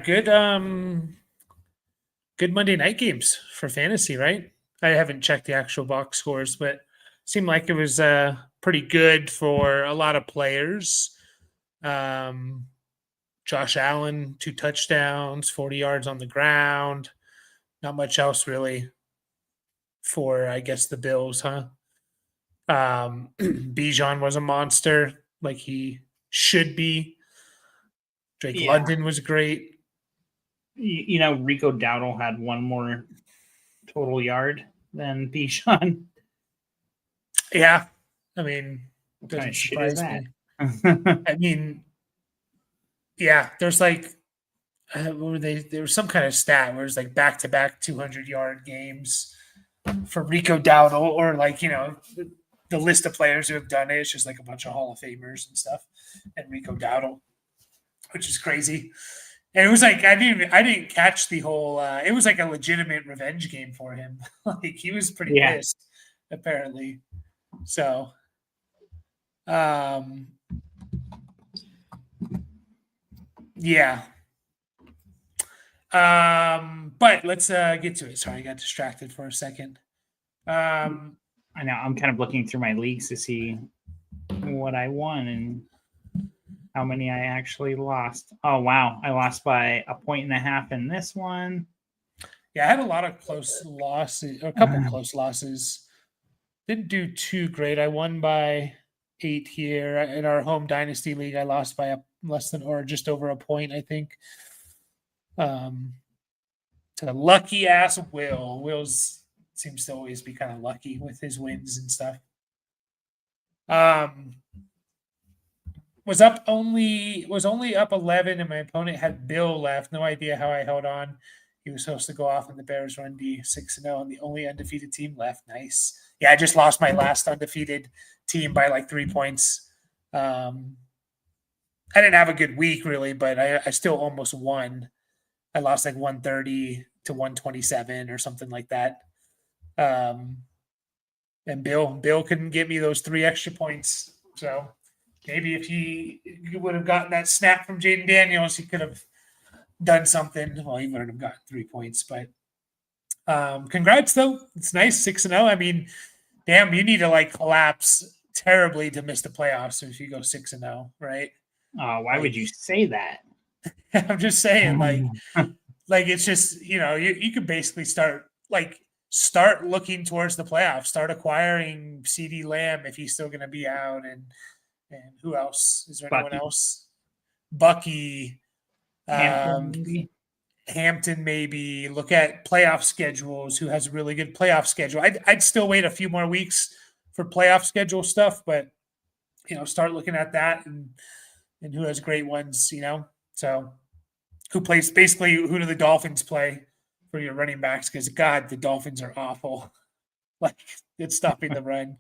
Good Monday night games for fantasy, right? I haven't checked the actual box scores, but seemed like it was pretty good for a lot of players. Um, Josh Allen, 2 touchdowns, 40 yards on the ground. Not much else really for, I guess, the Bills, huh? Bijan was a monster, like he should be. Drake Yeah. London was great. Rico Dowdle had one more total yard than Bijan. Yeah, I mean, What kind doesn't of shit is surprise that? me. I mean, yeah, there's like what were they? There was some kind of stat where it's like back-to-back 200-yard games for Rico Dowdle, or like the list of players who have done it. It's just like a bunch of Hall of Famers and stuff, and Rico Dowdle, which is crazy. And it was like I didn't catch the whole. It was like a legitimate revenge game for him. Like he was pretty Yeah. pissed, apparently. So, um, yeah. But let's get to it. Sorry, I got distracted for a second. I know I'm kind of looking through my leagues to see what I won and how many I actually lost. Oh wow, I lost by 1.5 in this one. Yeah, I had a lot of close losses, a couple close losses. Didn't do too great. I won by 8 here in our home dynasty league. I lost by less than or just over a point, I think. To lucky ass Will. Will's seems to always be kind of lucky with his wins and stuff. Was only up 11, and my opponent had Bill left. No idea how I held on. He was supposed to go off in the Bears run D 6-0, and the only undefeated team left. Nice. Yeah, I just lost my last undefeated team by like 3 points. I didn't have a good week really, but I still almost won. I lost like 130 to 127 or something like that. And Bill couldn't get me those 3 extra points. So maybe if he would have gotten that snap from Jaden Daniels, he could have done something. Well, he wouldn't have gotten 3 points, but congrats though. It's nice 6-0. I mean, damn, you need to like collapse terribly to miss the playoffs if you go 6-0, right? Why would you say that? I'm just saying, like it's just you could basically start looking towards the playoffs, start acquiring CD Lamb if he's still going to be out, and who else? Is there anyone else? Bucky, Hampton, maybe. Look at playoff schedules. Who has a really good playoff schedule? I'd still wait a few more weeks for playoff schedule stuff, but start looking at that and who has great ones. So who plays basically? Who do the Dolphins play for your running backs? Because God, the Dolphins are awful. Like it's stopping the run.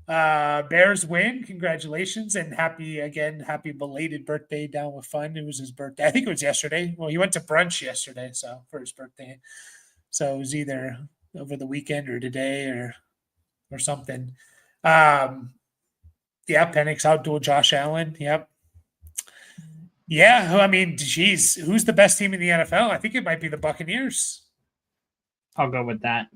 Bears win. Congratulations and happy belated birthday down with Fun. It was his birthday. I think it was yesterday. Well, he went to brunch yesterday, so for his birthday. So it was either over the weekend or today or something. Yeah, Penix outdueled Josh Allen. Yep. Yeah, I mean, geez, who's the best team in the NFL? I think it might be the Buccaneers. I'll go with that.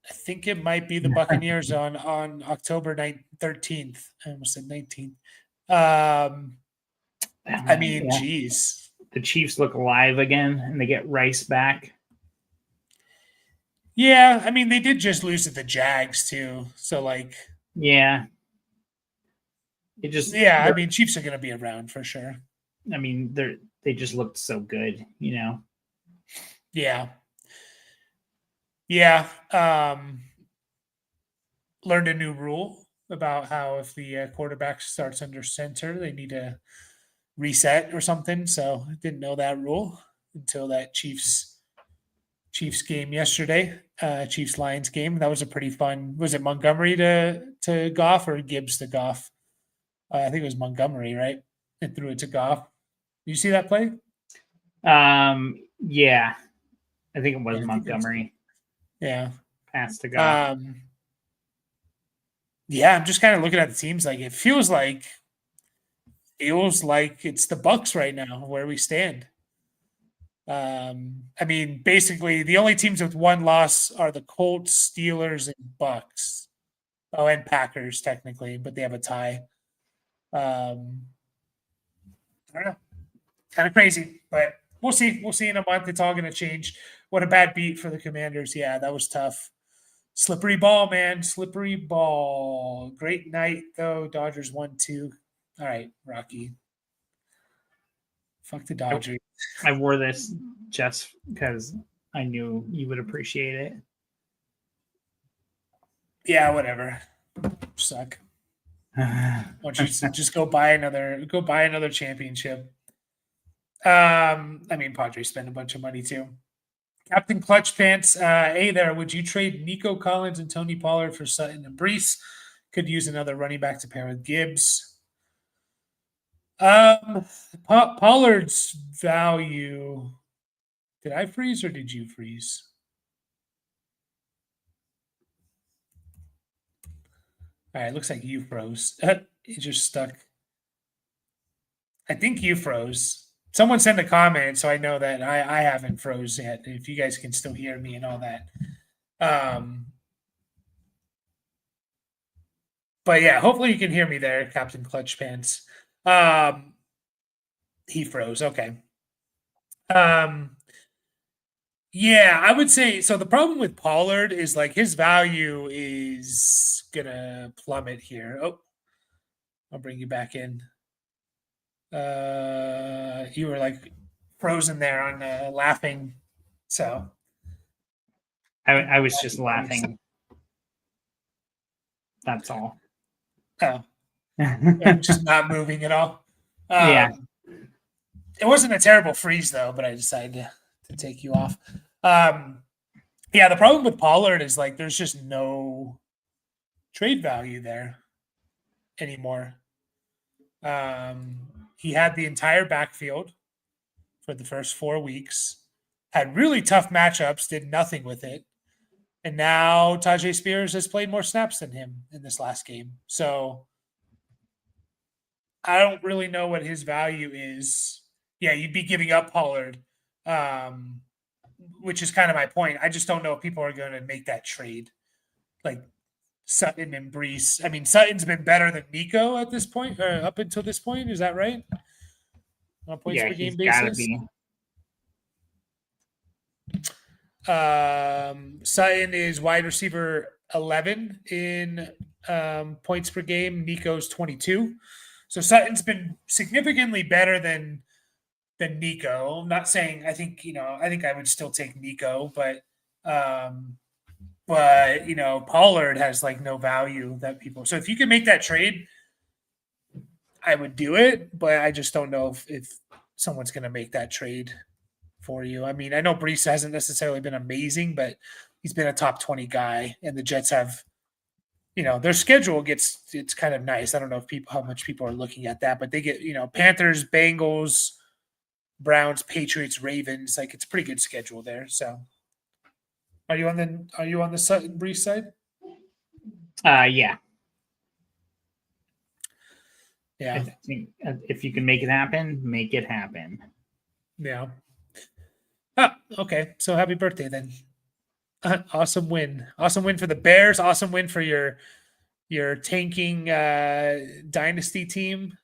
I think it might be the Buccaneers on October 13th. I almost said 19th. I mean, geez. The Chiefs look alive again, and they get Rice back. Yeah, I mean, they did just lose to the Jags, too. So, like... Yeah. I mean, Chiefs are going to be around for sure. I mean, they just looked so good, Yeah. Learned a new rule about how if the quarterback starts under center, they need to reset or something. So I didn't know that rule until that Chiefs game yesterday, Chiefs Lions game. That was a pretty fun. Was it Montgomery to Goff or Gibbs to Goff? I think it was Montgomery, right? And threw it to Goff. You see that play? Yeah. I think it was Montgomery. Yeah. Pass to Goff. Yeah, I'm just kind of looking at the teams. Like it feels like it's the Bucs right now where we stand. I mean, basically, the only teams with one loss are the Colts, Steelers, and Bucks. Oh, and Packers technically, but they have a tie. I don't know, kind of crazy, but we'll see. We'll see in a month. It's all going to change. What a bad beat for the Commanders. Yeah, that was tough. Slippery ball, man. Slippery ball. Great night though. Dodgers 1-2. All right, Rocky. Fuck the Dodgers. I wore this just because I knew you would appreciate it. Yeah, whatever. Suck. Why don't you just go buy another championship? I mean, Padres spend a bunch of money too. Captain Clutch Pants, hey there. Would you trade Nico Collins and Tony Pollard for Sutton and Brees? Could use another running back to pair with Gibbs. Pollard's value. Did I freeze or did you freeze? All right, looks like you froze. It just stuck. I think you froze. Someone sent a comment, so I know that I haven't froze yet. If you guys can still hear me and all that. But yeah, hopefully you can hear me there, Captain Clutch Pants. He froze. Okay. Yeah, I would say so. The problem with Pollard is like his value is gonna plummet here. Oh, I'll bring you back in. You were like frozen there on laughing. So I was just laughing. That's all. Oh, I'm just not moving at all. Yeah. It wasn't a terrible freeze though, but I decided to take you off. Yeah, the problem with Pollard is like there's just no trade value there anymore. He had the entire backfield for the first 4 weeks, had really tough matchups, did nothing with it. And now Tajay Spears has played more snaps than him in this last game. So I don't really know what his value is. Yeah, you'd be giving up Pollard, which is kind of my point. I just don't know if people are going to make that trade. Like Sutton and Brees. I mean, Sutton's been better than Nico at this point, or up until this point. Is that right? On a points per game basis. Sutton is wide receiver 11 in points per game. Nico's 22. So Sutton's been significantly better than Nico. I'm not saying I think I would still take Nico, but Pollard has like no value that people. So if you can make that trade, I would do it, but I just don't know if someone's going to make that trade for you. I mean, I know Brees hasn't necessarily been amazing, but he's been a top 20 guy, and the Jets have, their schedule it's kind of nice. I don't know how much people are looking at that, but they get, Panthers, Bengals, Browns, Patriots, Ravens. Like it's a pretty good schedule there. So are you on the Sutton Brees side? Yeah. Yeah. I think if you can make it happen, make it happen. Yeah. Okay. So happy birthday then. Awesome win. Awesome win for the Bears. Awesome win for your tanking dynasty team.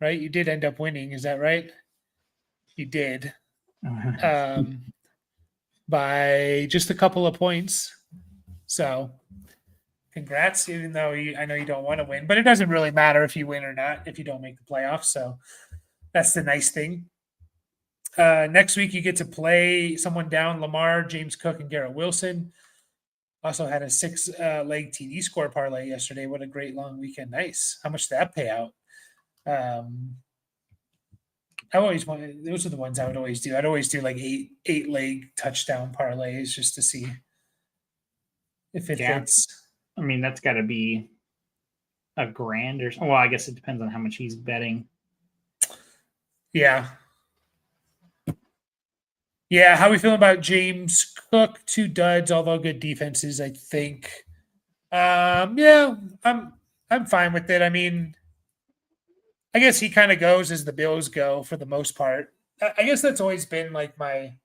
Right? You did end up winning, is that right? You did. By just a couple of points. So congrats, even though I know you don't want to win, but it doesn't really matter if you win or not if you don't make the playoffs. So that's the nice thing. Next week, you get to play someone down: Lamar, James Cook, and Garrett Wilson. Also had a 6-leg TD score parlay yesterday. What a great long weekend. Nice. How much did that pay out? I always wanted, those are the ones I would always do. I'd always do like 8-leg touchdown parlays just to see if it fits. I mean, that's got to be $1,000 or something. Well, I guess it depends on how much he's betting. Yeah. Yeah, how are we feeling about James Cook? 2 duds, although good defenses, I think. Yeah, I'm fine with it. I mean, I guess he kind of goes as the Bills go for the most part. I guess that's always been like my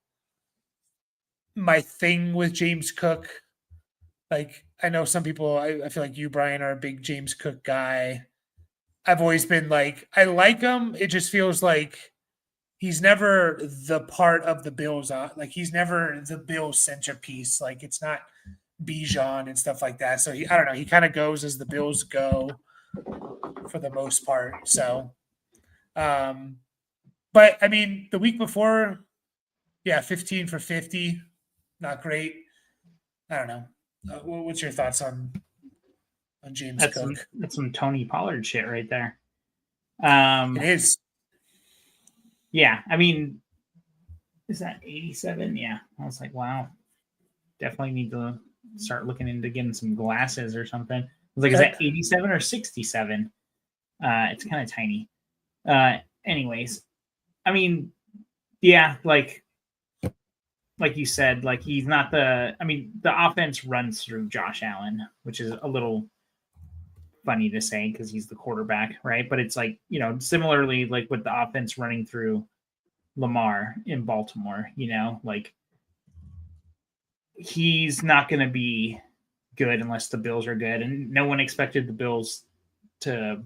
thing with James Cook. Like I know some people, I feel like you, Brian, are a big James Cook guy. I've always been like, I like him. It just feels like he's never the part of the Bills. Like he's never the Bills centerpiece. Like it's not Bijan and stuff like that. So I don't know. He kind of goes as the Bills go for the most part. So, but I mean, the week before, yeah, 15 for 50, not great. I don't know. What's your thoughts on James Cook? That's some Tony Pollard shit right there. It is. Yeah, I mean, is that 87? Yeah, I was like, wow, definitely need to start looking into getting some glasses or something. I was like, is that 87 or 67? It's kind of tiny. Anyways, I mean, yeah, like you said, like he's not the. I mean, the offense runs through Josh Allen, which is a little funny to say because he's the quarterback, right? But it's like, you know, similarly, like with the offense running through Lamar in Baltimore, you know, like he's not going to be good unless the Bills are good. And no one expected the Bills to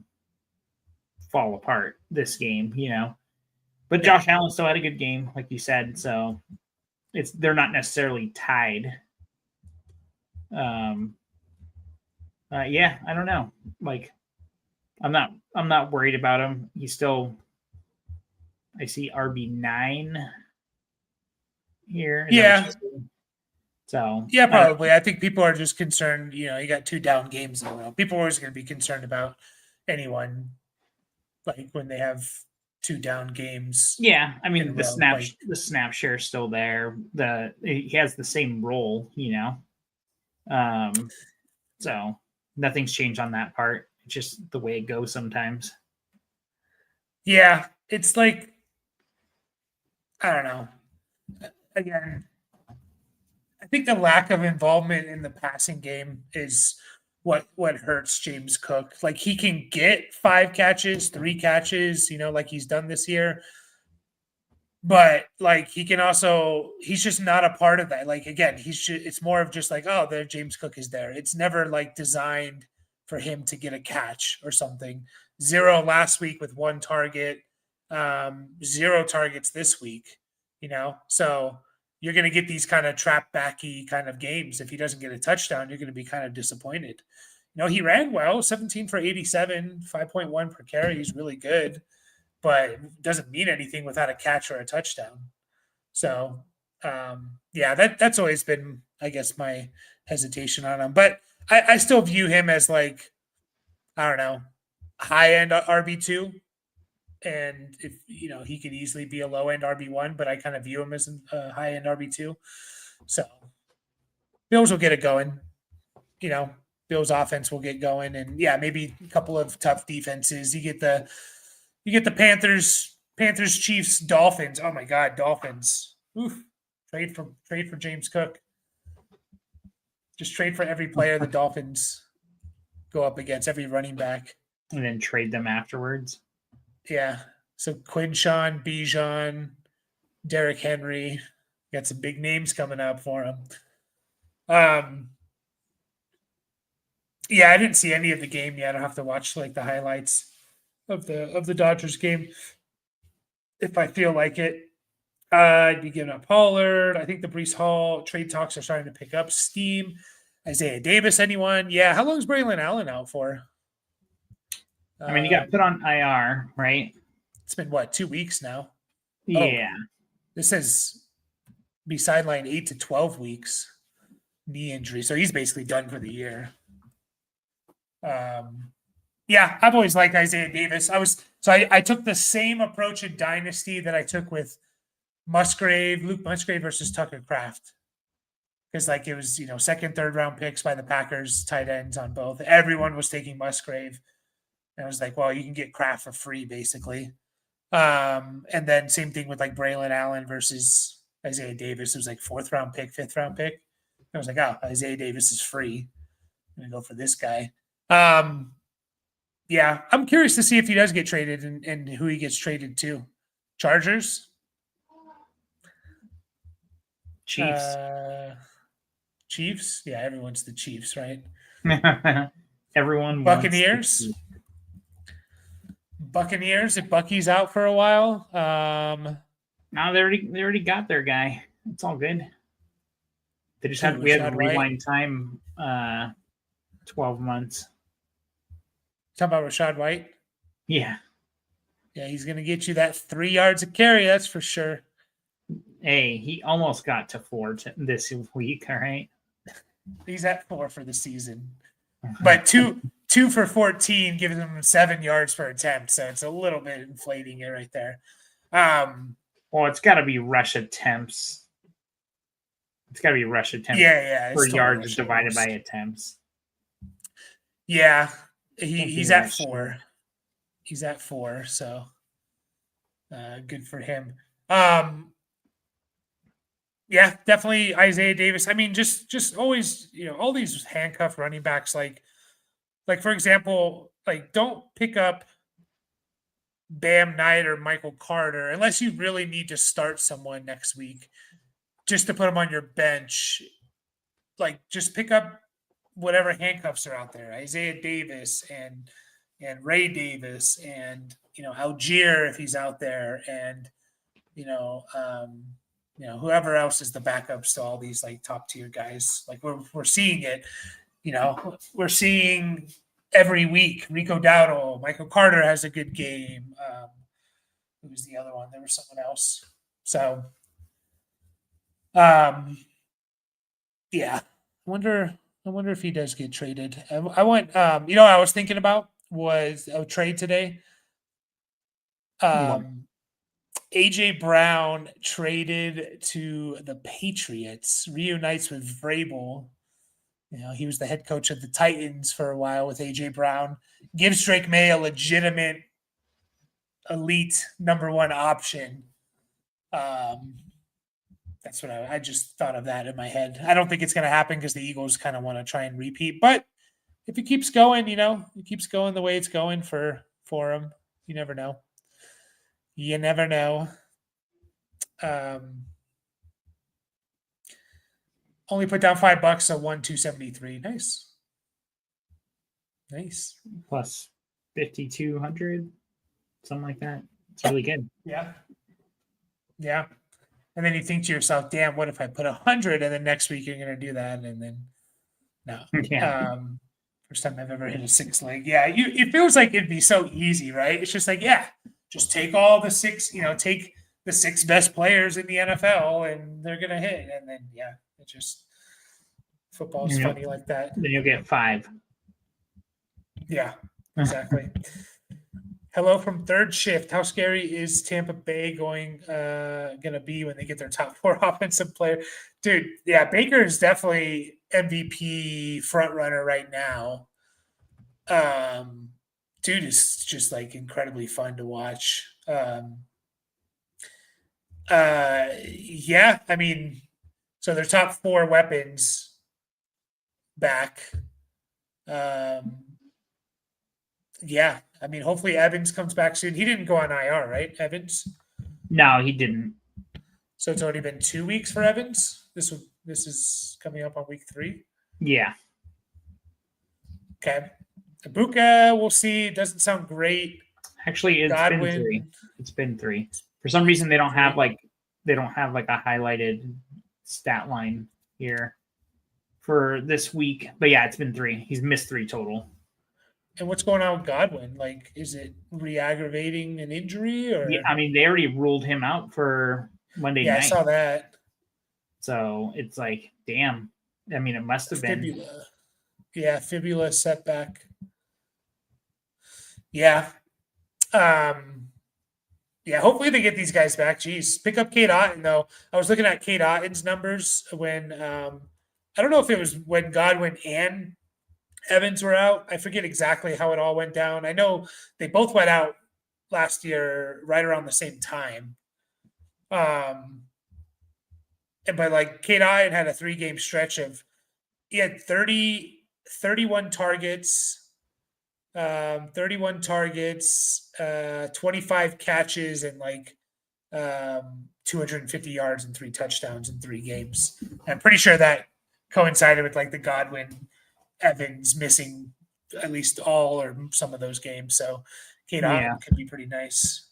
fall apart this game, you know. But Josh Allen still had a good game, like you said. So they're not necessarily tied. Yeah, I don't know. Like, I'm not worried about him. He's still. I see RB9 here. Yeah. So yeah, probably. I think people are just concerned. You know, you got 2 down games in a row. People are always going to be concerned about anyone, like when they have 2 down games. Yeah, I mean the snap share is still there. He has the same role, you know. So nothing's changed on that part. It's just the way it goes sometimes. Yeah, it's like I don't know. Again, I think the lack of involvement in the passing game is what hurts James Cook. Like he can get 5 catches, 3 catches, you know, like he's done this year. But like he can also, he's just not a part of that. Like again, it's more of just like, oh, there James Cook is there. It's never like designed for him to get a catch or something. 0 last week with 1 target, 0 targets this week, you know. So you're going to get these kind of trap backy kind of games. If he doesn't get a touchdown, you're going to be kind of disappointed. You know, he ran well, 17 for 87, 5.1 per carry. He's really good, but it doesn't mean anything without a catch or a touchdown. So, yeah, that's always been, I guess, my hesitation on him. But I still view him as like, I don't know, high end RB2. And if you know, he could easily be a low end RB1, but I kind of view him as a high end RB2. So Bills will get it going. You know, Bills offense will get going, and yeah, maybe a couple of tough defenses. You get the Panthers, Chiefs, Dolphins. Oh my God, Dolphins! Oof. Trade for James Cook. Just trade for every player the Dolphins go up against, every running back, and then trade them afterwards. Yeah. So Quinshawn, Bijan, Derrick Henry, got some big names coming up for him. Yeah, I didn't see any of the game yet. I'll have to watch like the highlights of the Dodgers game if I feel like it. I'd be giving up Pollard. I think the Breece Hall trade talks are starting to pick up steam. Isaiah Davis, anyone? Yeah. How long is Braylon Allen out for? I mean, you got put on IR, right? It's been what, 2 weeks now? Yeah. Oh, this says be sidelined 8 to 12 weeks, knee injury. So he's basically done for the year. Yeah, I've always liked Isaiah Davis. I took the same approach in Dynasty that I took with Luke Musgrave versus Tucker Kraft. Because like it was, you know, 2nd, 3rd round picks by the Packers, tight ends on both. Everyone was taking Musgrave. And I was like, well, you can get Kraft for free, basically. And then same thing with like Braylon Allen versus Isaiah Davis. It was like 4th round pick, 5th round pick. I was like, oh, Isaiah Davis is free. I'm going to go for this guy. Yeah, I'm curious to see if he does get traded and who he gets traded to. Chargers? Chiefs. Chiefs? Yeah, everyone's the Chiefs, right? Everyone Buccaneers. Buccaneers, if Bucky's out for a while. No, they already got their guy. It's all good. They just Who, we had to Rashad White? rewind time 12 months. Talking about Rashad White? Yeah. Yeah, he's going to get you that 3 yards of carry, that's for sure. Hey, he almost got to 4 this week, all right? He's at 4 for the season. But two for 14 gives him 7 yards per attempt, so it's a little bit inflating it right there. Well, it's got to be rush attempts. It's got to be rush attempts. Yeah. Per yards divided by attempts. Yeah, he's at 4. He's at 4, so good for him. Yeah, definitely Isaiah Davis. I mean, just always, all these handcuffed running backs, like for example, like don't pick up Bam Knight or Michael Carter unless you really need to start someone next week, just to put them on your bench. Like just pick up whatever handcuffs are out there, Isaiah Davis and Ray Davis and Algier if he's out there, and whoever else is the backups to all these like top tier guys. Like we're seeing it, we're seeing every week. Rico Dowdle, Michael Carter has a good game. Who was the other one? There was someone else. So, yeah, I wonder if he does get traded. I want, what I was thinking about was a trade today. AJ Brown traded to the Patriots, reunites with Vrabel. He was the head coach of the Titans for a while with AJ Brown. Gives Drake May a legitimate elite number 1 option. That's what I just thought of that in my head. I don't think it's going to happen because the Eagles kind of want to try and repeat. But if it keeps going, it keeps going the way it's going for him. You never know. You never know. Only put down $5, so won $273. Nice. Plus 5,200, something like that. It's really good. Yeah. And then you think to yourself, damn, what if I put 100 and then next week you're going to do that? And then no. Yeah. First time I've ever hit a 6 leg. Yeah. It feels like it'd be so easy, right? It's just like, yeah, just take all the 6, take the 6 best players in the NFL and they're going to hit. And then, yeah, it just, football is funny like that. Then you'll get 5. Yeah, exactly. Hello from Third Shift. How scary is Tampa Bay going to be when they get their top 4 offensive player? Dude, yeah, Baker is definitely MVP front runner right now. Dude is just like incredibly fun to watch. Yeah, I mean, so their top 4 weapons back. Yeah, I mean, hopefully Evans comes back soon. He didn't go on IR, right, Evans? No, he didn't. So it's already been 2 weeks for Evans. This is coming up on week 3. Yeah. Okay. Ibuka, we'll see. Doesn't sound great. Actually, been 3. It's been 3. For some reason, they don't have like a highlighted stat line here for this week. But yeah, it's been 3. He's missed 3 total. And what's going on with Godwin? Like, is it re-aggravating an injury? Or yeah, I mean, they already ruled him out for Monday night. I saw that. So it's like, damn. I mean, it must have been. Yeah, fibula setback. Yeah. Yeah, hopefully they get these guys back. Jeez, pick up Kate Otten, though. I was looking at Kate Otten's numbers when I don't know if it was when Godwin and Evans were out. I forget exactly how it all went down. I know they both went out last year right around the same time. But like Kate Otten had a 3-game stretch of he had 31 targets, 25 catches, and like 250 yards and 3 touchdowns in 3 games. I'm pretty sure that coincided with like the Godwin Evans missing at least all or some of those games. So Kate Yeah. could be pretty nice.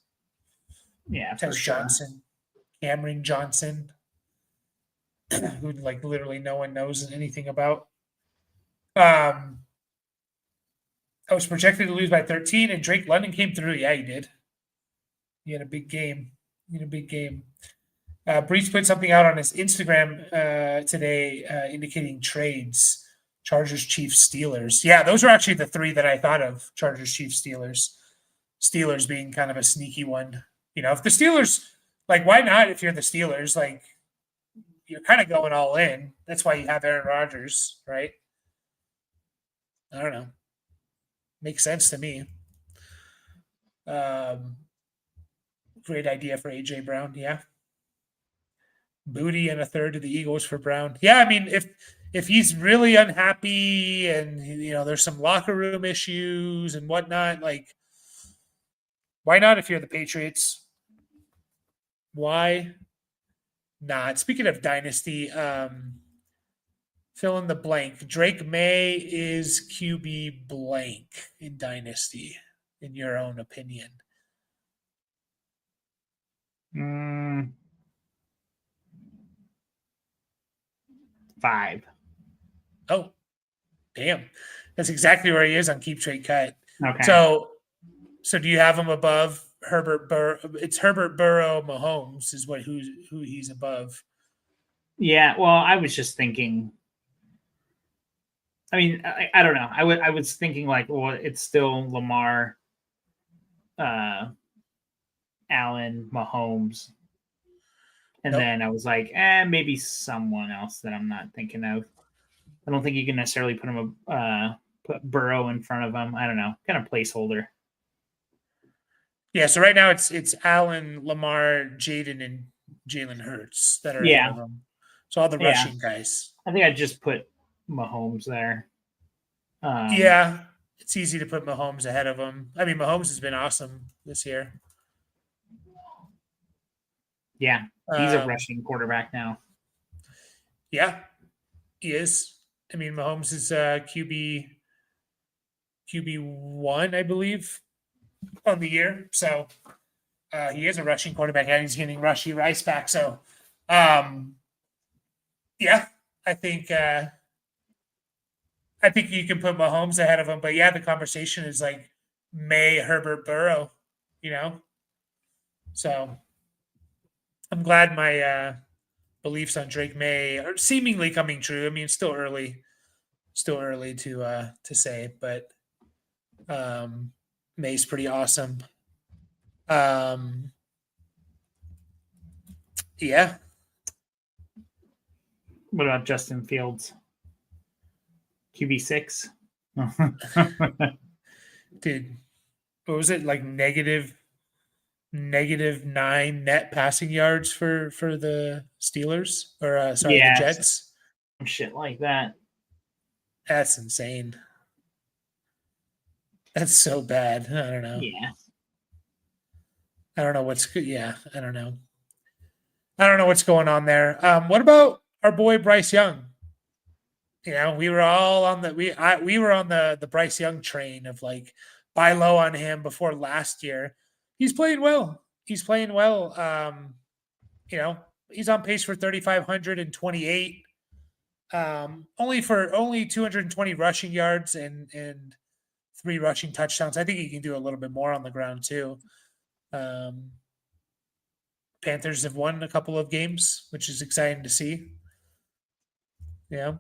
Yeah, for Tess sure. Johnson, Cameron Johnson, who like literally no one knows anything about. I was projected to lose by 13, and Drake London came through. Yeah, he did. He had a big game. Brees put something out on his Instagram today indicating trades. Chargers, Chiefs, Steelers. Yeah, those are actually the 3 that I thought of. Chargers, Chiefs, Steelers. Steelers being kind of a sneaky one. If the Steelers, like, why not if you're the Steelers? Like, you're kind of going all in. That's why you have Aaron Rodgers, right? I don't know. Makes sense to me. Great idea for AJ Brown. Yeah. Booty and a third to the Eagles for Brown. Yeah, I mean, if he's really unhappy and there's some locker room issues and whatnot, like, why not if you're the Patriots? Why not? Speaking of dynasty, fill in the blank. Drake May is QB blank in dynasty, in your own opinion. 5. Oh, damn. That's exactly where he is on Keep Trade Cut. Okay. So do you have him above Herbert Burrow? It's Herbert Burrow Mahomes is who he's above. Yeah, well, I was just thinking. I mean, I don't know. I was thinking like, well, it's still Lamar, Allen, Mahomes, and then I was like, maybe someone else that I'm not thinking of. I don't think you can necessarily put Burrow in front of him. I don't know, kind of placeholder. Yeah, so right now it's Allen, Lamar, Jaden, and Jalen Hurts that are ahead of him. So all the rushing guys. I think I just put Mahomes there. Yeah, it's easy to put Mahomes ahead of him. I mean, Mahomes has been awesome this year. Yeah, he's a rushing quarterback now. Yeah, he is. I mean, Mahomes is QB1, I believe, on the year. So he is a rushing quarterback, and he's getting Rushy Rice back. So, yeah, I think you can put Mahomes ahead of him. But yeah, the conversation is like May, Herbert, Burrow. So I'm glad my beliefs on Drake May are seemingly coming true. I mean, it's still early to say, but May's pretty awesome. Yeah. What about Justin Fields? QB6? Dude, what was it, like negative 9 net passing yards for the Steelers or the Jets? Shit like that. That's insane. That's so bad. I don't know. Yeah. I don't know what's good. Yeah, I don't know. I don't know what's going on there. What about our boy Bryce Young? We were all on we were on the Bryce Young train of like buy low on him before last year. He's playing well. He's on pace for 3,528. Only 220 rushing yards and 3 rushing touchdowns. I think he can do a little bit more on the ground too. Panthers have won a couple of games, which is exciting to see. Yeah.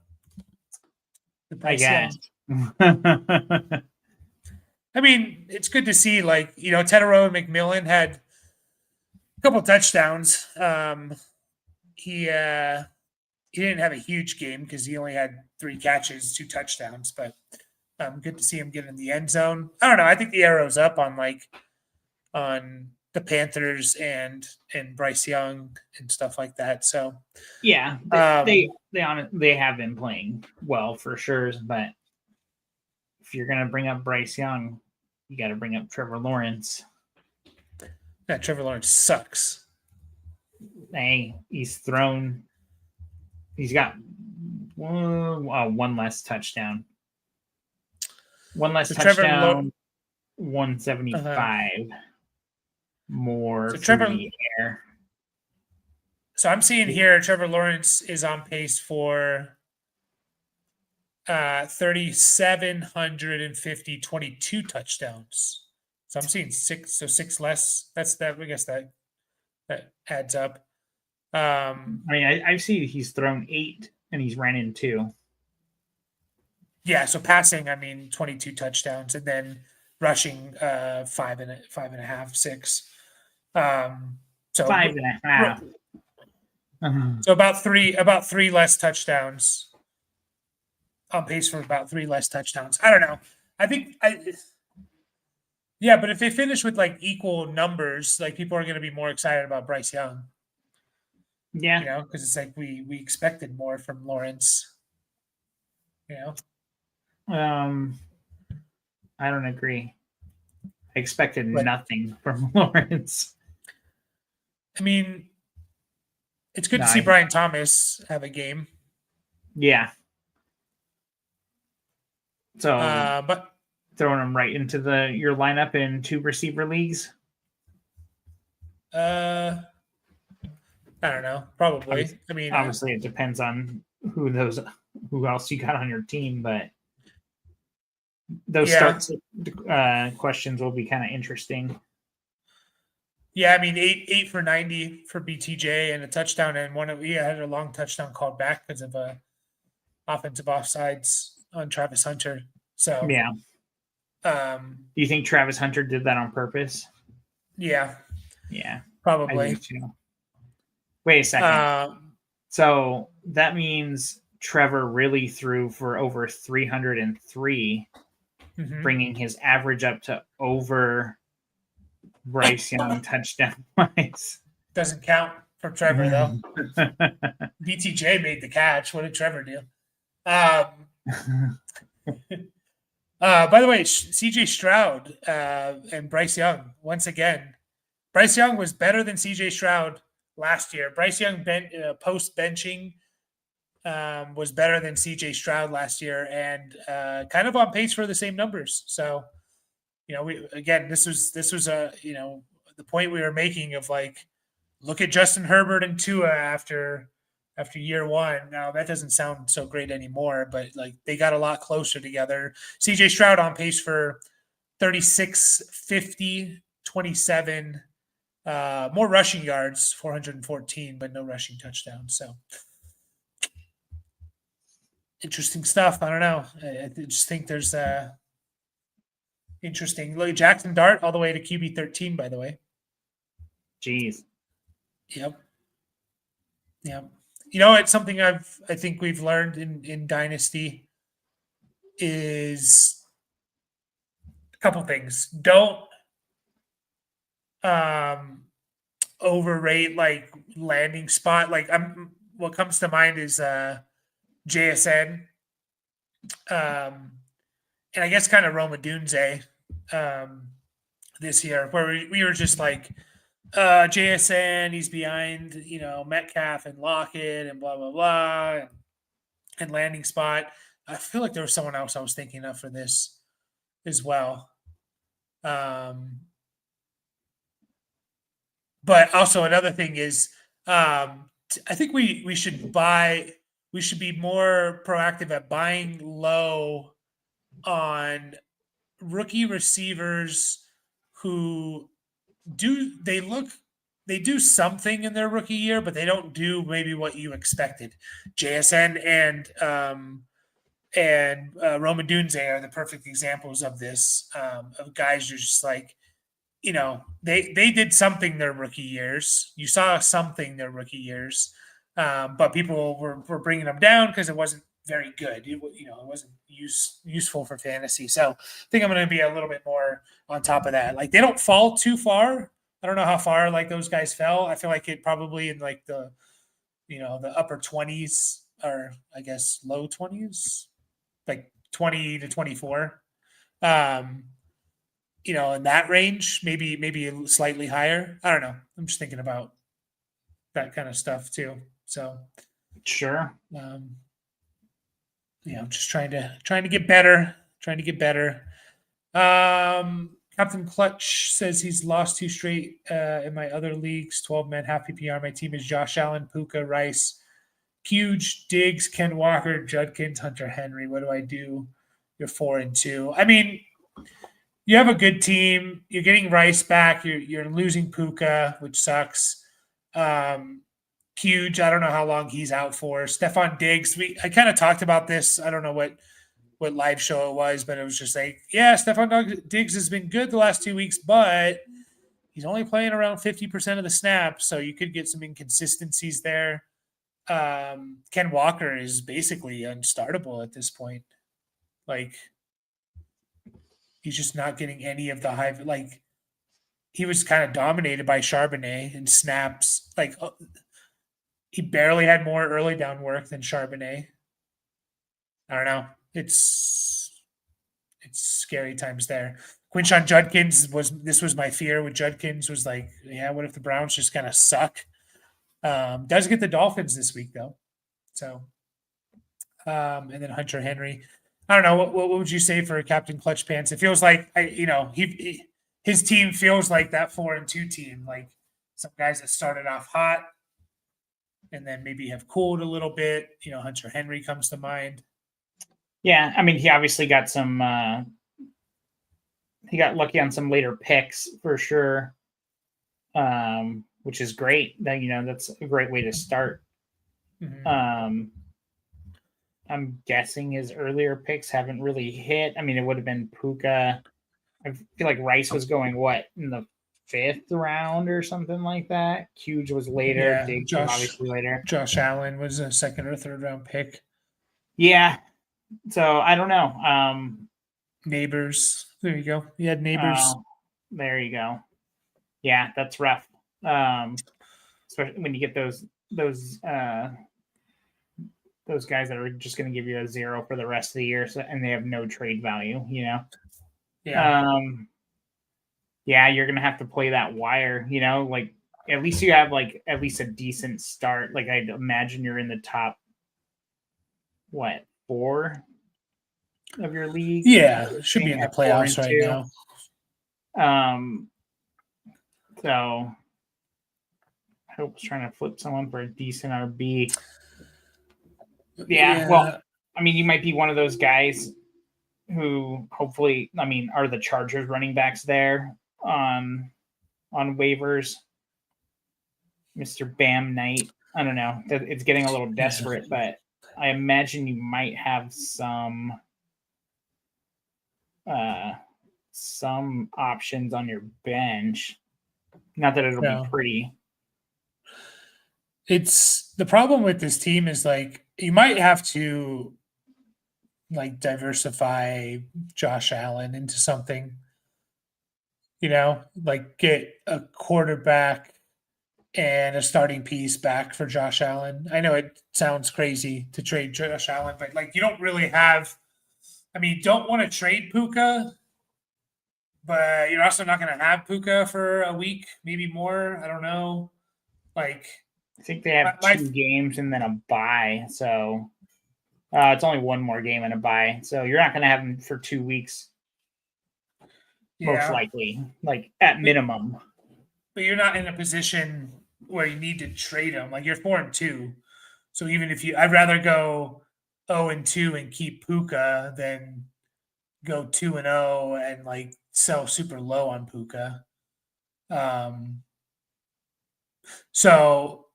I guess. I mean, it's good to see, like, Tedero and McMillan had a couple touchdowns. He didn't have a huge game because he only had 3 catches, 2 touchdowns, but good to see him get in the end zone. I don't know. I think the arrow's up on the Panthers and Bryce Young and stuff like that. So yeah, they have been playing well for sure. But if you're gonna bring up Bryce Young, you got to bring up Trevor Lawrence. Yeah, Trevor Lawrence sucks. hey, he's thrown. He's got one less touchdown. One less So Trevor touchdown. 175 more So through Trevor- the air. So I'm seeing here Trevor Lawrence is on pace for 3,750 22 touchdowns. So I'm seeing six less. That's that. I guess that adds up. I mean, I see he's thrown 8 and he's ran in 2. Yeah. So passing, I mean, 22 touchdowns, and then rushing, 5.5, 6. So 5.5. So about three less touchdowns. On pace for about 3 less touchdowns. I don't know. Yeah, but if they finish with like equal numbers, like people are going to be more excited about Bryce Young. Yeah, Because it's like we expected more from Lawrence. I don't agree. I expected But- nothing from Lawrence. I mean, it's good to No, see Brian Thomas have a game. Yeah. So But throwing him right into your lineup in 2 receiver leagues. I don't know. Probably. I mean, Obviously, it depends on who else you got on your team, but those starts questions will be kind of interesting. yeah, I mean, 8 for 90 for BTJ and a touchdown, and he had a long touchdown called back because of offensive offsides on Travis Hunter. So Yeah. do you think Travis Hunter did that on purpose? Yeah. Yeah. Probably. I do too. Wait a second. So that means Trevor really threw for over 303, bringing his average up to over Bryce Young touchdown wise. Doesn't count for Trevor though. BTJ made the catch. What did Trevor do? By the way, CJ Stroud and Bryce Young, once again, Bryce Young was better than CJ Stroud last year. Bryce Young post benching was better than CJ Stroud last year, and kind of on pace for the same numbers. So, this was the point we were making of like, look at Justin Herbert and Tua after year one. Now that doesn't sound so great anymore, but like they got a lot closer together. CJ Stroud on pace for 36, 50, 27, more rushing yards, 414, but no rushing touchdowns. So interesting stuff. I don't know. I just think there's interesting. Look, Jackson Dart all the way to QB 13, by the way. Jeez. Yep. It's something I think we've learned in Dynasty is a couple things. Don't overrate like landing spot. Like what comes to mind is JSN. And I guess kind of Roma Dunze this year, where we were just like, JSN, he's behind, Metcalf and Lockett and blah, blah, blah, and landing spot. I feel like there was someone else I was thinking of for this as well. But also another thing is, I think we should be more proactive at buying low on rookie receivers who do something in their rookie year, but they don't do maybe what you expected. JSN and Roma Dunze are the perfect examples of this, of guys you're just like, they did something their rookie years. You saw something their rookie years, but people were bringing them down because it wasn't very good. It wasn't useful for fantasy. So I think I'm going to be a little bit more on top of that. Like they don't fall too far. I don't know how far like those guys fell. I feel like it probably in like the upper 20s, or I guess low 20s, like 20 to 24. In that range, maybe slightly higher. I don't know. I'm just thinking about that kind of stuff too. So Sure. just trying to get better, Captain Clutch says he's lost 2 straight in my other leagues, 12-man half PPR. My team is Josh Allen, Puka, Rice, Huge, Diggs, Ken Walker, Judkins, Hunter Henry. What do I do? You're 4-2. I mean, you have a good team. You're getting Rice back. You're losing Puka, which sucks. Huge, I don't know how long he's out for. Stephon Diggs, I kind of talked about this. I don't know what live show it was, but it was just like, yeah, Stephon Diggs has been good the last 2 weeks, but he's only playing around 50% of the snaps, so you could get some inconsistencies there. Ken Walker is basically unstartable at this point. Like, he's just not getting any of the high. Like, he was kind of dominated by Charbonnet in snaps. Like, he barely had more early down work than Charbonnet. I don't know. It's scary times there. Quinshon Judkins was my fear with Judkins was like, yeah, what if the Browns just kind of suck? Does get the Dolphins this week though. So, and then Hunter Henry. I don't know. What would you say for Captain Clutch Pants? It feels like his team feels like that 4-2 team. Like some guys that started off hot and then maybe have cooled a little bit. Hunter Henry comes to mind. Yeah, I mean, he obviously got some. He got lucky on some later picks for sure, which is great. That that's a great way to start. Mm-hmm. I'm guessing his earlier picks haven't really hit. I mean, it would have been Puka. I feel like Rice was going in the 5th round or something like that. Huge was later. Yeah, Diggs was obviously later. Josh Allen was a 2nd or 3rd round pick. Yeah. So I don't know. Neighbors. There you go. You had Neighbors. There you go. Yeah, that's rough. Especially when you get those guys that are just going to give you a 0 for the rest of the year, and they have no trade value. Yeah. Yeah, you're going to have to play that wire. Like at least you have at least a decent start. Like I'd imagine you're in the top 4 of your league. Yeah, should be in the playoffs right now. So Hope's trying to flip someone for a decent RB. Yeah, well, I mean, you might be one of those guys who hopefully, I mean, are the Chargers running backs there on waivers? Mr. Bam Knight. I don't know. It's getting a little desperate, but I imagine you might have some options on your bench. Not that it'll be pretty. It's the problem with this team is like you might have to diversify Josh Allen into something, like get a quarterback and a starting piece back for Josh Allen. I know it sounds crazy to trade Josh Allen, but you don't really have. I mean, you don't want to trade Puka, but you're also not going to have Puka for a week, maybe more. I don't know. I think they have 2 games and then a bye. So it's only 1 more game and a bye. So you're not going to have him for 2 weeks. Most likely, at minimum. But you're not in a position where you need to trade him. You're 4-2. So even if I'd rather go 0-2 and keep Puka than go 2-0 and sell super low on Puka. So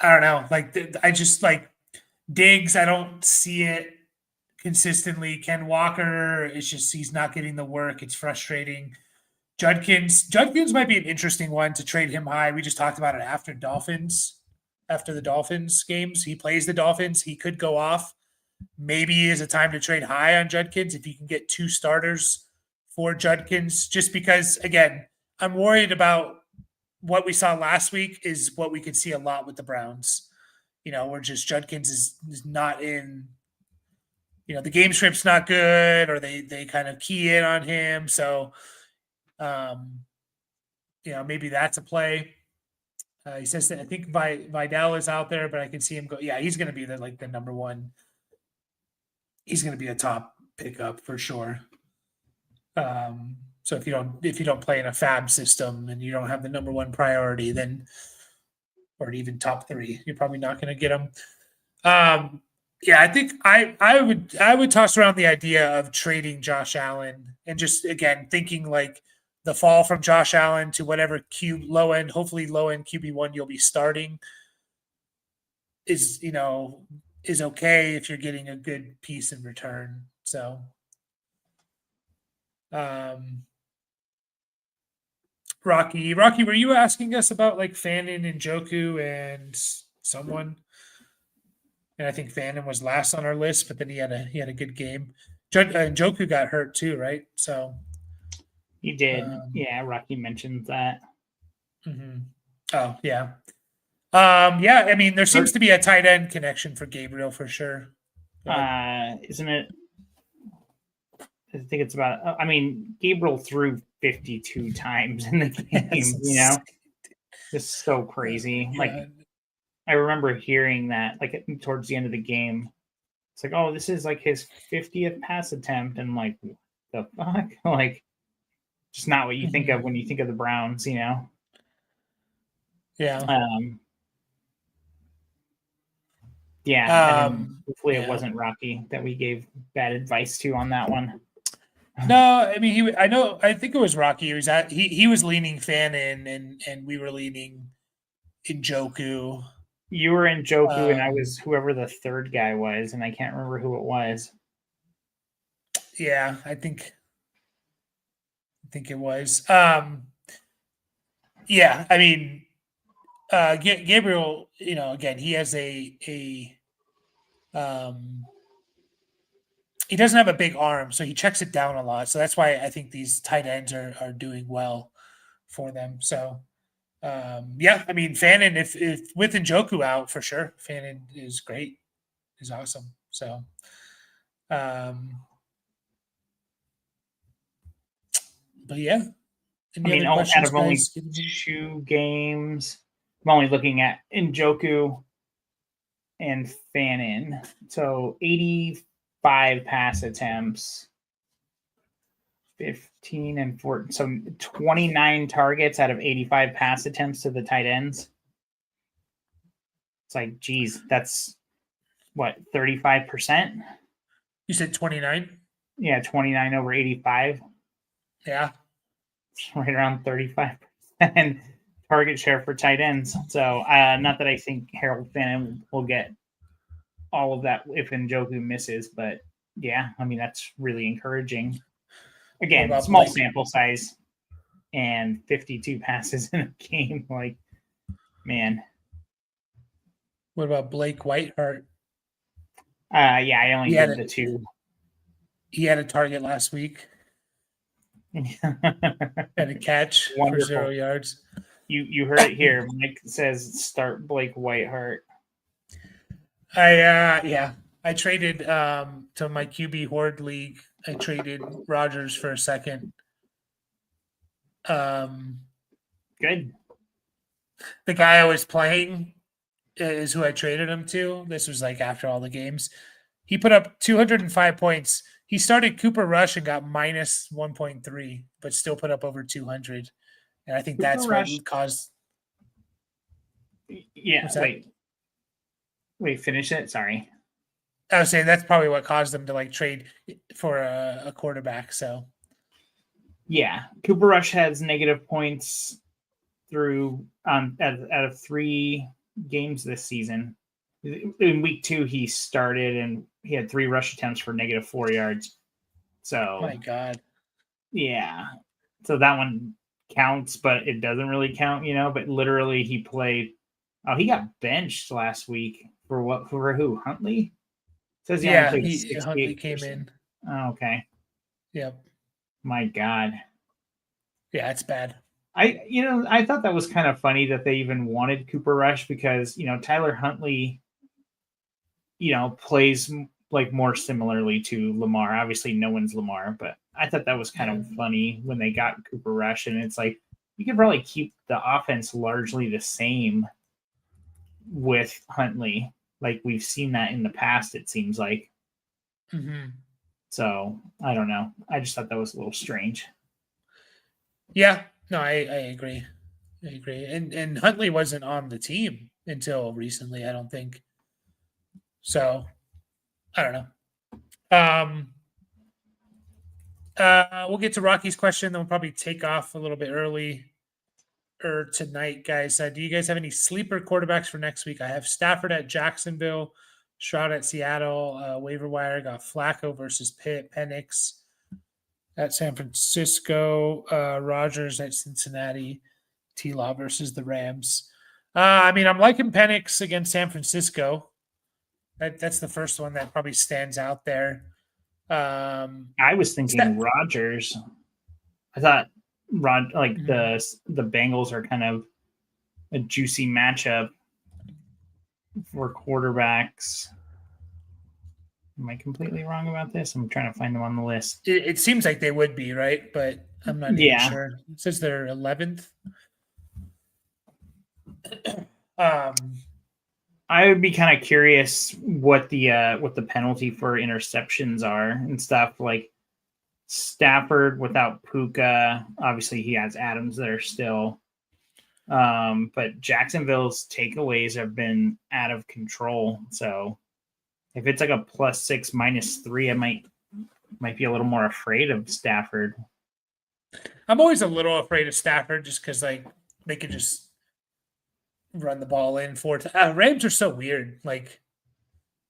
I don't know. I just Diggs. I don't see it consistently. Ken Walker, it's just he's not getting the work. It's frustrating. Judkins might be an interesting one to trade him high. We just talked about it after the Dolphins games. He plays the Dolphins. He could go off. Maybe is a time to trade high on Judkins if you can get 2 starters for Judkins. Just because, again, I'm worried about what we saw last week is what we could see a lot with the Browns. Where just Judkins is not in. The game script's not good, or they kind of key in on him. So, maybe that's a play. He says that I think Vidal is out there, but I can see him go. Yeah, he's going to be the number one. He's going to be a top pickup for sure. So if you don't play in a fab system and you don't have the number one priority, then or even top three, you're probably not going to get him. Yeah, I think I would toss around the idea of trading Josh Allen and just again thinking like the fall from Josh Allen to whatever hopefully low end QB1 you'll be starting is okay if you're getting a good piece in return. So Rocky, were you asking us about like Fannin and Njoku and someone? And I think Fannin was last on our list, but then he had a good game. Njoku got hurt too, right? So he did. Yeah, Rocky mentioned that. Mm-hmm. Oh yeah. Yeah, I mean there seems to be a tight end connection for Gabriel for sure. Isn't it? I think it's about. I mean, Gabriel threw 52 times in the game. Just so crazy. Like I remember hearing that like towards the end of the game. It's like, oh, this is like his 50th pass attempt, and like the fuck, like just not what you think of when you think of the Browns, Yeah. Yeah. Hopefully it wasn't Rocky that we gave bad advice to on that one. No, I mean I think it was Rocky. He was leaning Fannin and we were leaning Njoku. You were Njoku and I was whoever the third guy was, and I can't remember who it was. Yeah, I think it was. Yeah, I mean Gabriel, again, he has he doesn't have a big arm, so he checks it down a lot. So that's why I think these tight ends are doing well for them. So, yeah, I mean, Fannin, if with Njoku out for sure, Fannin is great, is awesome. So, but yeah. I mean, out of only 2 games, I'm only looking at Njoku and Fannin. So 85 pass attempts, 15 and 14. So 29 targets out of 85 pass attempts to the tight ends. It's like, geez, that's what, 35%? You said 29? Yeah, 29 over 85. Yeah. Right around 35% target share for tight ends. So not that I think Harold Fannin will get all of that if Njoku misses, but yeah, I mean, that's really encouraging. Again, small sample size and 52 passes in a game. Like, man. What about Blake Whiteheart? Yeah, I only did the 2. He had a target last week. And a catch. Wonderful. For 0 yards. You heard it here. Mike says start Blake Whiteheart. I traded to my QB Horde League. I traded Rodgers for a second. Good. The guy I was playing is who I traded him to. This was like after all the games. He put up 205 points. He started Cooper Rush and got minus 1.3, but still put up over 200. And I think Cooper that's Rush, what caused. Yeah. Wait, finish it. Sorry. I was saying that's probably what caused them to like trade for a quarterback. So. Yeah. Cooper Rush has negative points through out of 3 games this season. In week 2, he started and he had 3 rush attempts for negative 4 yards. So, my God. Yeah. So that one counts, but it doesn't really count, but literally he played. Oh, he got benched last week for what? For who? Huntley? It says Huntley came in. Oh, okay. Yep. My God. Yeah, it's bad. I thought that was kind of funny that they even wanted Cooper Rush because, Tyler Huntley, plays like more similarly to Lamar. Obviously, no one's Lamar, but I thought that was kind of funny when they got Cooper Rush, and it's like, you could probably keep the offense largely the same with Huntley. Like we've seen that in the past, it seems like. Mm-hmm. So I don't know. I just thought that was a little strange. Yeah, no, I agree. I agree. And Huntley wasn't on the team until recently, I don't think. So I don't know. We'll get to Rocky's question, then we'll probably take off a little bit early or tonight, guys. Do you guys have any sleeper quarterbacks for next week? I have Stafford at Jacksonville, Stroud at Seattle, waiver wire. Got Flacco versus Pitt, Penix at San Francisco, Rogers at Cincinnati, T-Law versus the Rams. I mean, I'm liking Penix against San Francisco. That's the first one that probably stands out there. I was thinking Rodgers. I thought the Bengals are kind of a juicy matchup for quarterbacks. Am I completely wrong about this? I'm trying to find them on the list. It seems like they would be, right? But I'm not even sure. It says they're 11th. I would be kind of curious what the penalty for interceptions are and stuff. Like Stafford without Puka, obviously he has Adams there still. But Jacksonville's takeaways have been out of control. So if it's like a +6, -3, I might be a little more afraid of Stafford. I'm always a little afraid of Stafford just because like they could just run the ball in for Rams are so weird. Like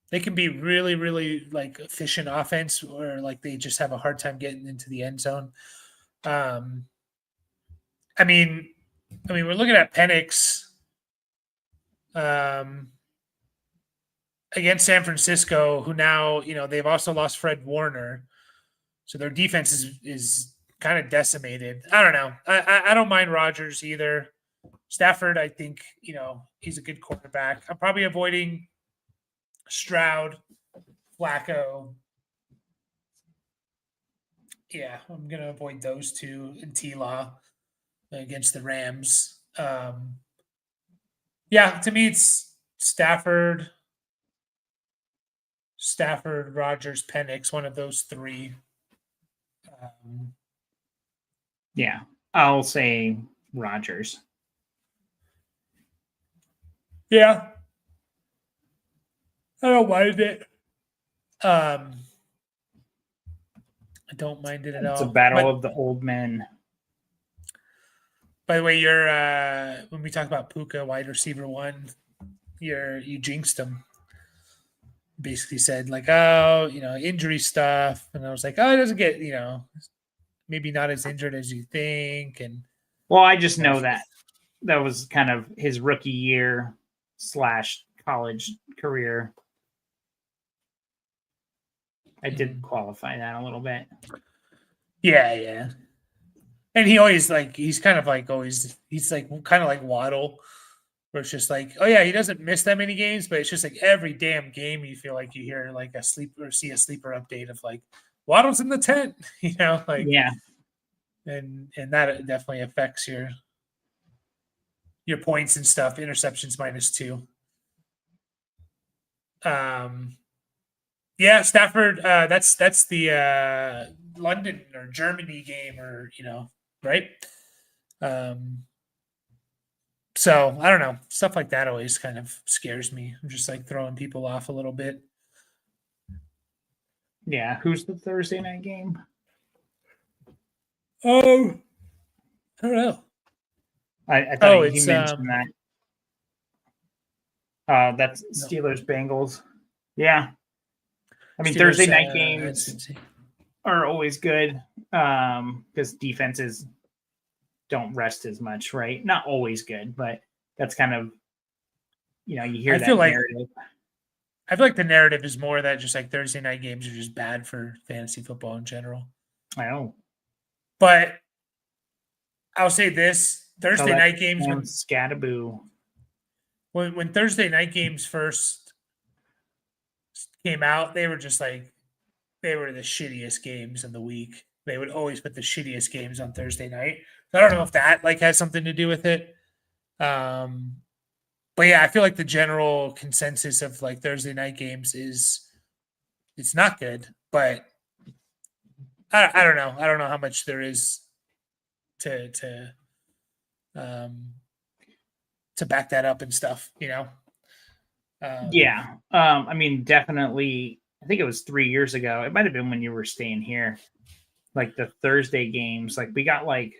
they can be really, really like efficient offense, or like they just have a hard time getting into the end zone. I mean, we're looking at Penix against San Francisco, who now, they've also lost Fred Warner. So their defense is kind of decimated. I don't know. I don't mind Rodgers either. Stafford, I think, he's a good quarterback. I'm probably avoiding Stroud, Flacco. Yeah, I'm going to avoid those two and T-Law against the Rams. Yeah, to me, it's Stafford, Rodgers, Penix, one of those three. Yeah, I'll say Rodgers. Yeah. I don't mind it. I don't mind it at all. It's a battle of the old men. By the way, you're when we talk about Puka, wide receiver 1, you jinxed him. Basically said like, oh, injury stuff, and I was like, oh, it doesn't get, maybe not as injured as you think, and well, I just know that was kind of his rookie year / college career. I did qualify that a little bit. Yeah. And he always he's kind of like always, he's like kind of like Waddle, where it's just like, oh yeah, he doesn't miss that many games, but it's just like every damn game you feel like you hear like see a sleeper update of like Waddle's in the tent, yeah. And that definitely affects your points and stuff. Interceptions -2. Yeah, Stafford. That's the London or Germany game, or right. So I don't know. Stuff like that always kind of scares me. I'm just like throwing people off a little bit. Yeah, who's the Thursday night game? Oh, I don't know. I thought he mentioned that. That's Steelers Bengals. Yeah. I mean, Steelers, Thursday night games are always good because defenses don't rest as much, right? Not always good, but that's kind of, you hear that narrative. I feel like the narrative is more that just like Thursday night games are just bad for fantasy football in general. I know. But I'll say this, Thursday night games when Scattaboo. When Thursday night games first came out, they were just like, they were the shittiest games of the week. They would always put the shittiest games on Thursday night. I don't know if that like has something to do with it. But yeah, I feel like the general consensus of like Thursday night games is it's not good, but I don't know. I don't know how much there is to um to back that up and stuff, you know. Yeah. I mean, definitely. I think it was 3 years ago. It might have been when you were staying here. Like the Thursday games, like we got like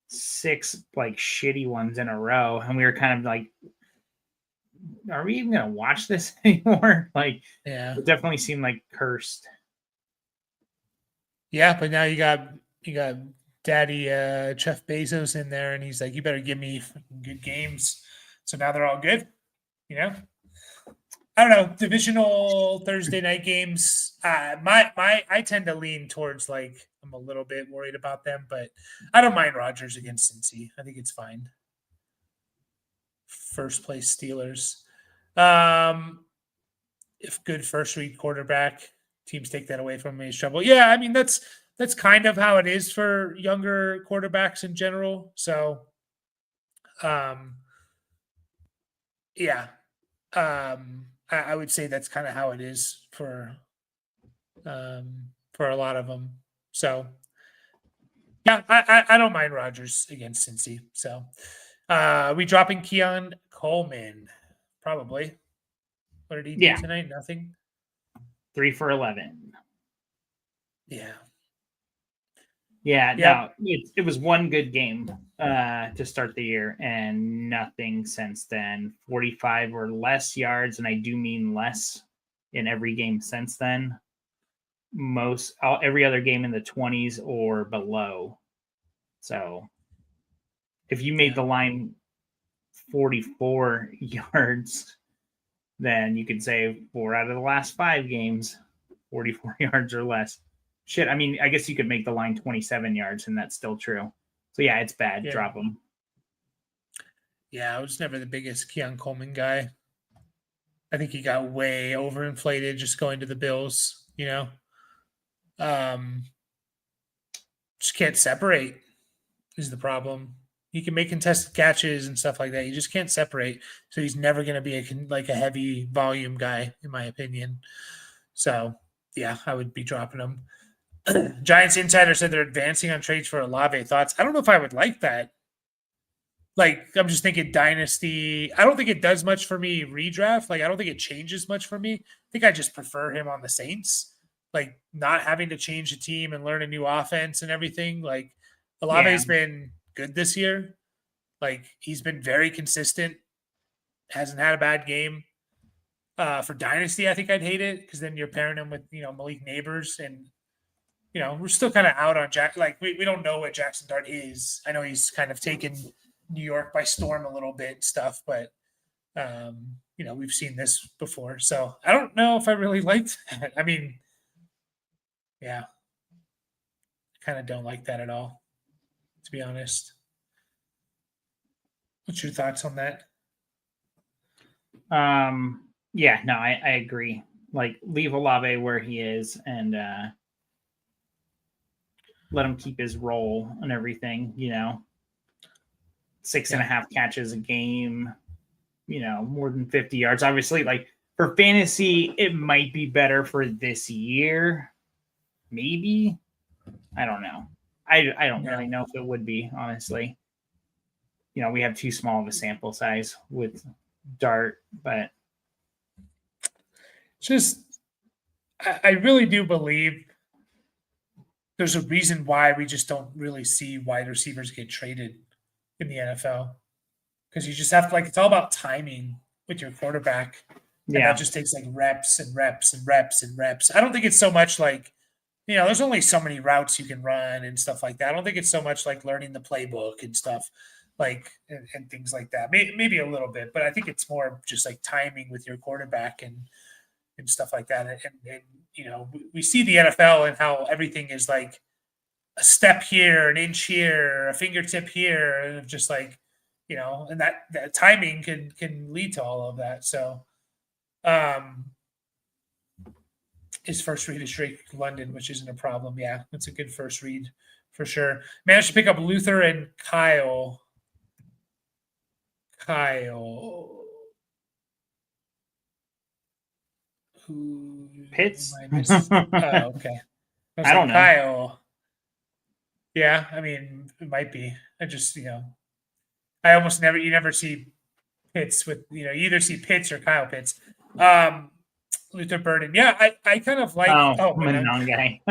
6 like shitty ones in a row, and we were kind of like, "Are we even gonna watch this anymore?" Like, Yeah. it definitely seemed like cursed. Yeah, but now you got Daddy Jeff Bezos in there, and he's like, "You better give me good games." So now they're all good. You know, I don't know. Divisional Thursday night games. I tend to lean towards like I'm a little bit worried about them, but I don't mind Rodgers against Cincy. I think it's fine. First place Steelers. If good first read quarterback, teams take that away from me is trouble. Yeah, I mean that's kind of how it is for younger quarterbacks in general. So um yeah. I would say that's kind of how it is for a lot of them. So yeah, I don't mind Rodgers against Cincy. So we dropping Keon Coleman? Probably. What did he do Yeah, tonight? Nothing. 3 for 11. Yeah. Yeah, Yep. no, it was one good game to start the year, and nothing since then. 45 or less yards, and I do mean less in every game since then. Every other game in the 20s or below. So if you made Yeah. the line 44 yards, then you could say 4 out of the last 5 games, 44 yards or less. Shit, I mean, I guess you could make the line 27 yards, and that's still true. So yeah, it's bad. Yeah. Drop them. Yeah. I was never the biggest Keon Coleman guy. I think he got way overinflated just going to the Bills, you know. Um just can't separate is the problem. He can make contested catches and stuff like that. You just can't separate. So he's never going to be like a heavy volume guy, in my opinion. So yeah, I would be dropping him. Giants insider said they're advancing on trades for Olave. Thoughts? I don't know if I would like that. Like I'm just thinking dynasty. I don't think it does much for me redraft. Like I don't think it changes much for me. I think I just prefer him on the Saints. Like not having to change the team and learn a new offense and everything. Like Yeah. Olave's been good this year. Like he's been very consistent. Hasn't had a bad game. For dynasty, I think I'd hate it because then you're pairing him with Malik Neighbors, and we're still kind of out on Jack. Like we don't know what Jackson Dart is. I know he's kind of taken New York by storm a little bit and stuff, but we've seen this before, so I don't know if I really liked that. I mean, yeah, I kind of don't like that at all, to be honest. What's your thoughts on that? Yeah, no, I agree. Like leave Olave where he is and let him keep his role and everything, 6.5 catches a game, more than 50 yards. Obviously, like for fantasy, it might be better for this year. Maybe. I don't know. I don't really know if it would be, honestly. We have too small of a sample size with Dart, but just I really do believe there's a reason why we just don't really see wide receivers get traded in the NFL, because you just have to, like, it's all about timing with your quarterback. And that just takes like reps and reps and reps and reps. I don't think it's so much like, there's only so many routes you can run and stuff like that. I don't think it's so much like learning the playbook and stuff like and things like that. Maybe a little bit, but I think it's more just like timing with your quarterback and stuff like that. And we see the NFL and how everything is like a step here, an inch here, a fingertip here, and just like, and that timing can lead to all of that. So his first read is Drake London, which isn't a problem. Yeah, that's a good first read for sure. Managed to pick up Luther and Kyle. Who Pitts? am I missing? Oh, okay. I don't know. Kyle. Yeah, I mean, it might be. I just, I almost you never see Pitts with, you either see Pitts or Kyle Pitts. Luther Burden. Yeah, I kind of like. Monangai.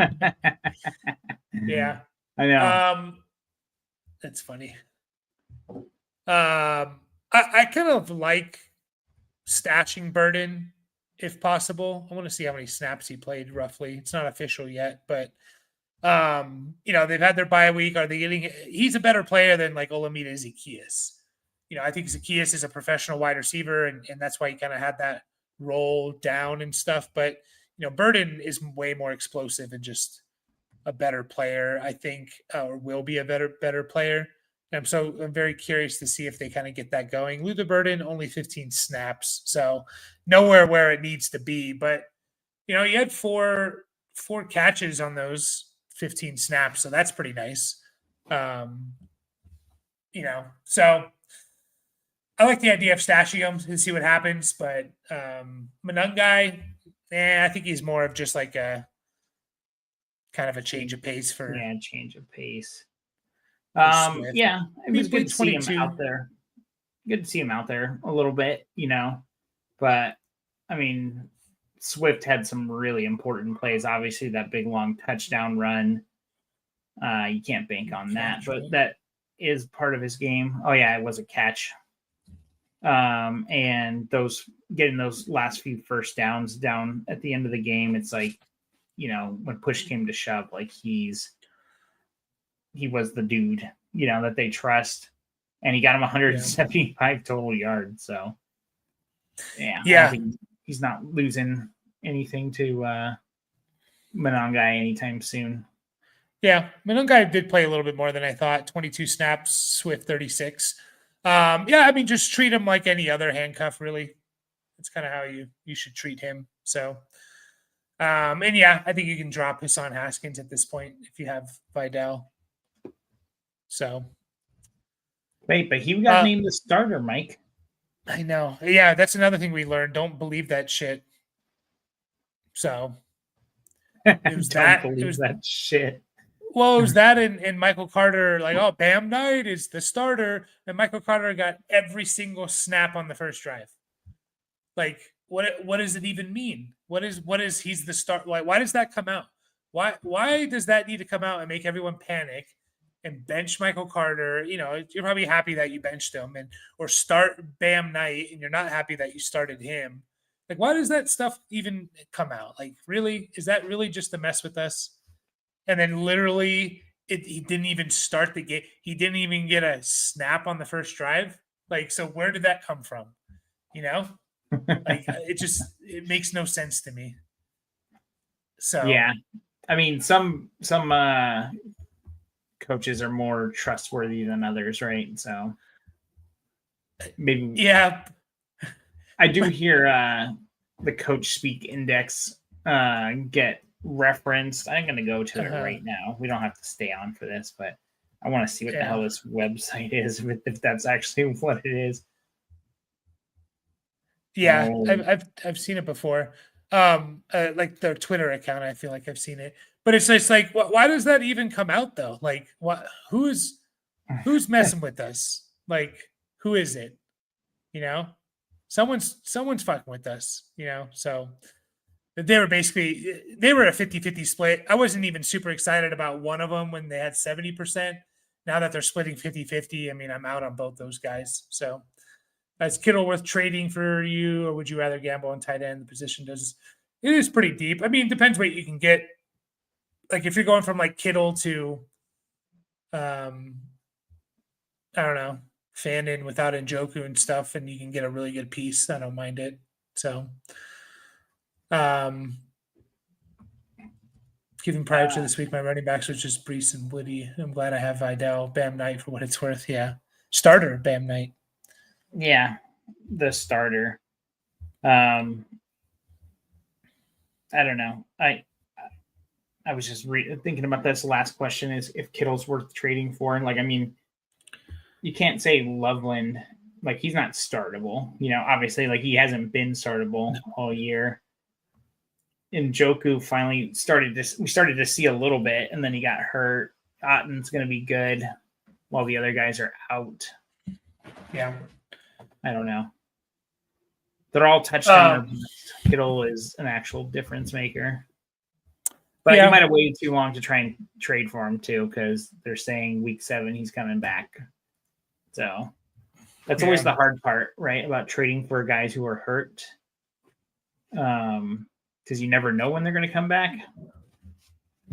Yeah, I know. That's funny. I kind of like stashing Burden if possible. I want to see how many snaps he played roughly. It's not official yet, but they've had their bye week. Are they getting? He's a better player than like Olamide Zaccheaus. I think Zaccheaus is a professional wide receiver, and that's why he kind of had that roll down and stuff. But Burden is way more explosive and just a better player, I think, or will be a better player. And so I'm very curious to see if they kind of get that going. Luther Burden only 15 snaps, so nowhere where it needs to be. But he had four catches on those 15 snaps, so that's pretty nice. So I like the idea of stashing him and see what happens. But Monangai, I think he's more of just like a kind of a change of pace for change of pace. It was good to see him out there. Good to see him out there a little bit, But I mean, Swift had some really important plays. Obviously, that big long touchdown run. You can't bank on that, but that is part of his game. Oh yeah, it was a catch. And getting those last few first downs down at the end of the game, it's like, when push came to shove, like he was the dude, that they trust, and he got him 175 total yards. So yeah, he's not losing anything to Monangai anytime soon. Yeah, Monangai did play a little bit more than I thought. 22 snaps, Swift 36. I mean, just treat him like any other handcuff, really. That's kind of how you should treat him. So, I think you can drop Hassan Haskins at this point if you have Vidal. So, wait, but he got named the starter, Mike. I know. Yeah, that's another thing we learned. Don't believe that shit. So, it was that shit. Well, it was that and Michael Carter, like, oh, Bam Knight is the starter, and Michael Carter got every single snap on the first drive. Like, what does it even mean? What is he's the start? Like, why does that come out? Why does that need to come out and make everyone panic and bench Michael Carter? You're probably happy that you benched him or start Bam Knight, and you're not happy that you started him. Like, why does that stuff even come out? Like, really, is that really just to mess with us? And then literally, he didn't even start the game. He didn't even get a snap on the first drive. Like, so where did that come from? Like it makes no sense to me. So yeah, I mean, some coaches are more trustworthy than others, right? So maybe I do hear the Coach Speak Index get referenced. I'm going to go to it right now. We don't have to stay on for this, but I want to see what the hell this website is, if that's actually what it is. Yeah, I've seen it before. Like their Twitter account, I feel like I've seen it. But it's just like, why does that even come out though? Like, who's messing with us? Like, who is it? Someone's fucking with us. So they were a 50-50 split. I wasn't even super excited about one of them when they had 70%. Now that they're splitting 50-50, I mean, I'm out on both those guys. So, is Kittle worth trading for you, or would you rather gamble on tight end? The position it is pretty deep. I mean, it depends what you can get. Like if you're going from like Kittle to, I don't know, Fannin without Njoku and stuff, and you can get a really good piece, I don't mind it. So, given prior to this week, my running backs was just Brees and Woody. I'm glad I have Vidal, Bam Knight for what it's worth. Yeah, starter Bam Knight. Yeah, the starter. I don't know. I was just thinking about this. Last question is if Kittle's worth trading for. And like, I mean, you can't say Loveland, like he's not startable. You know, obviously, like he hasn't been startable all year. And Joku finally we started to see a little bit, and then he got hurt. Otten's going to be good while the other guys are out. Yeah. I don't know. They're all touchdown. Kittle is an actual difference maker. But you might have waited too long to try and trade for him too, because they're saying week 7 he's coming back. So that's always the hard part, right? About trading for guys who are hurt. Because you never know when they're going to come back.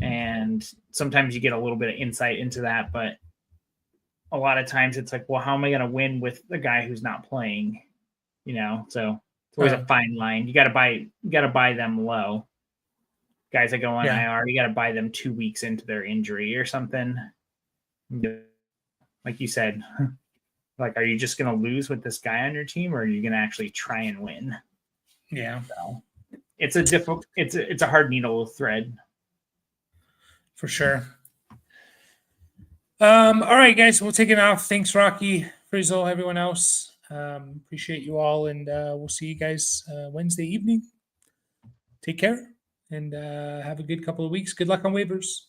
And sometimes you get a little bit of insight into that, but a lot of times it's like, well, how am I going to win with the guy who's not playing? You know, so it's always a fine line. You got to buy them low. Guys that go on IR, you got to buy them 2 weeks into their injury or something. Like you said, like, are you just going to lose with this guy on your team, or are you going to actually try and win? Yeah. So it's a hard needle to thread. For sure. All right, guys, we'll take it off. Thanks, Rocky, Frizzle, everyone else. Appreciate you all, and we'll see you guys Wednesday evening. Take care, and have a good couple of weeks. Good luck on waivers.